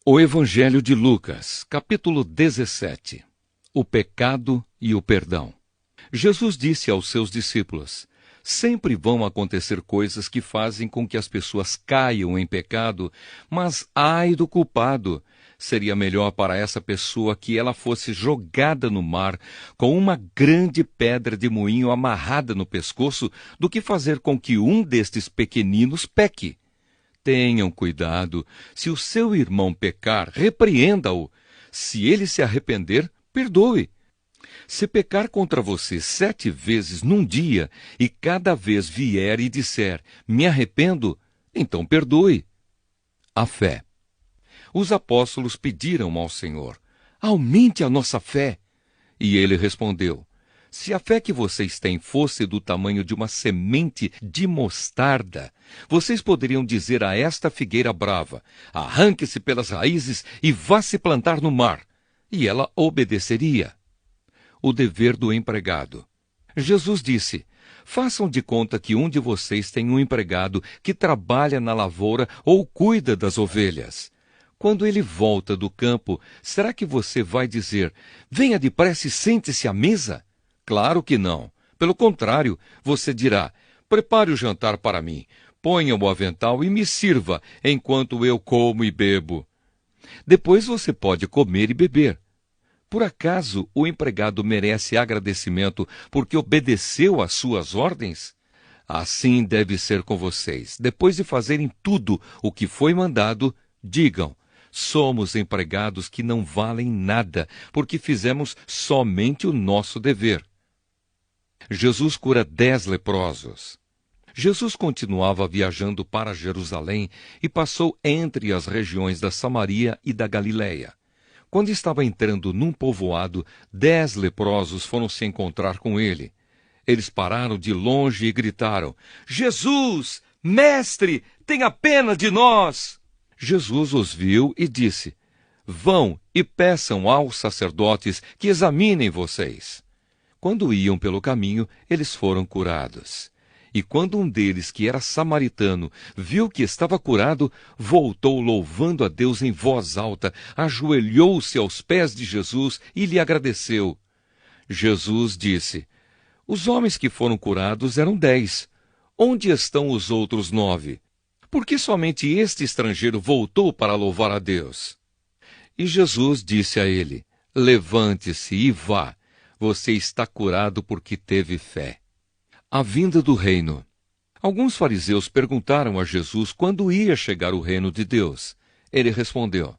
O Evangelho de Lucas, capítulo 17. O pecado e o perdão. Jesus disse aos seus discípulos: sempre vão acontecer coisas que fazem com que as pessoas caiam em pecado, mas ai do culpado! Seria melhor para essa pessoa que ela fosse jogada no mar com uma grande pedra de moinho amarrada no pescoço do que fazer com que um destes pequeninos peque. Tenham cuidado. Se o seu irmão pecar, repreenda-o. Se ele se arrepender, perdoe. Se pecar contra você 7 vezes num dia, e cada vez vier e disser, me arrependo, então perdoe. A fé. Os apóstolos pediram ao Senhor, aumente a nossa fé. E ele respondeu, se a fé que vocês têm fosse do tamanho de uma semente de mostarda, vocês poderiam dizer a esta figueira brava, arranque-se pelas raízes e vá se plantar no mar, e ela obedeceria. O dever do empregado. Jesus disse, façam de conta que um de vocês tem um empregado que trabalha na lavoura ou cuida das ovelhas. Quando ele volta do campo, será que você vai dizer, venha depressa e sente-se à mesa? Claro que não. Pelo contrário, você dirá, prepare o jantar para mim, ponha o avental e me sirva, enquanto eu como e bebo. Depois você pode comer e beber. Por acaso o empregado merece agradecimento porque obedeceu às suas ordens? Assim deve ser com vocês. Depois de fazerem tudo o que foi mandado, digam, somos empregados que não valem nada, porque fizemos somente o nosso dever. Jesus cura 10 leprosos. Jesus continuava viajando para Jerusalém e passou entre as regiões da Samaria e da Galileia. Quando estava entrando num povoado, 10 leprosos foram se encontrar com ele. Eles pararam de longe e gritaram, Jesus, mestre, tenha pena de nós! Jesus os viu e disse, vão e peçam aos sacerdotes que examinem vocês. Quando iam pelo caminho, eles foram curados. E quando um deles, que era samaritano, viu que estava curado, voltou louvando a Deus em voz alta, ajoelhou-se aos pés de Jesus e lhe agradeceu. Jesus disse, os homens que foram curados eram 10. Onde estão os outros 9? Por que somente este estrangeiro voltou para louvar a Deus? E Jesus disse a ele, levante-se e vá. Você está curado porque teve fé. A vinda do reino. Alguns fariseus perguntaram a Jesus quando ia chegar o reino de Deus. Ele respondeu,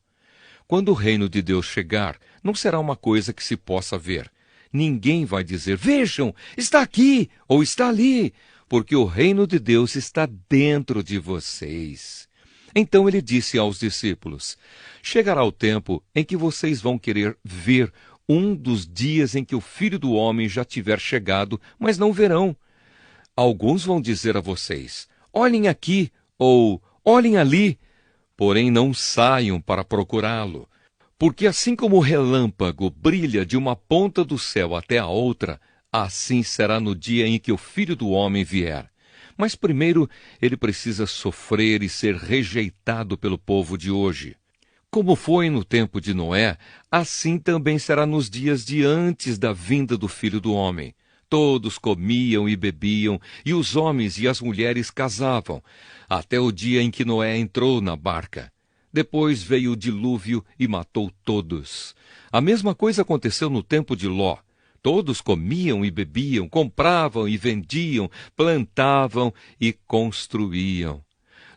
quando o reino de Deus chegar, não será uma coisa que se possa ver. Ninguém vai dizer, vejam, está aqui ou está ali, porque o reino de Deus está dentro de vocês. Então ele disse aos discípulos, chegará o tempo em que vocês vão querer ver um dos dias em que o Filho do Homem já tiver chegado, mas não verão. Alguns vão dizer a vocês, olhem aqui, ou olhem ali, porém não saiam para procurá-lo. Porque assim como o relâmpago brilha de uma ponta do céu até a outra, assim será no dia em que o Filho do Homem vier. Mas primeiro ele precisa sofrer e ser rejeitado pelo povo de hoje. Como foi no tempo de Noé, assim também será nos dias de antes da vinda do Filho do Homem. Todos comiam e bebiam, e os homens e as mulheres casavam, até o dia em que Noé entrou na barca. Depois veio o dilúvio e matou todos. A mesma coisa aconteceu no tempo de Ló. Todos comiam e bebiam, compravam e vendiam, plantavam e construíam.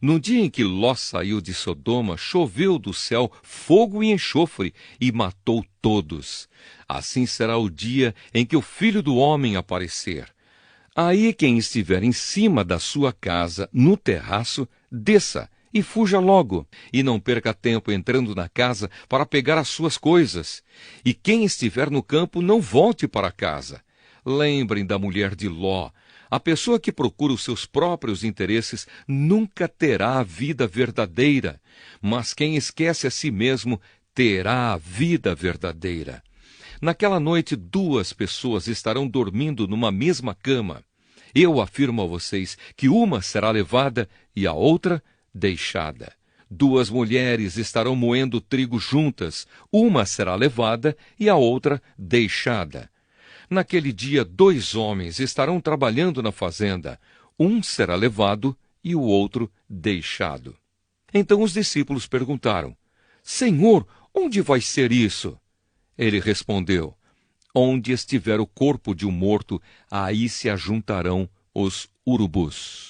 No dia em que Ló saiu de Sodoma, choveu do céu fogo e enxofre e matou todos. Assim será o dia em que o Filho do Homem aparecer. Aí quem estiver em cima da sua casa, no terraço, desça e fuja logo, e não perca tempo entrando na casa para pegar as suas coisas. E quem estiver no campo, não volte para casa. Lembrem da mulher de Ló. A pessoa que procura os seus próprios interesses nunca terá a vida verdadeira, mas quem esquece a si mesmo terá a vida verdadeira. Naquela noite, 2 pessoas estarão dormindo numa mesma cama. Eu afirmo a vocês que uma será levada e a outra deixada. 2 mulheres estarão moendo trigo juntas, uma será levada e a outra deixada. Naquele dia 2 homens estarão trabalhando na fazenda, um será levado e o outro deixado. Então os discípulos perguntaram: Senhor, onde vai ser isso? Ele respondeu: Onde estiver o corpo de um morto, aí se ajuntarão os urubus.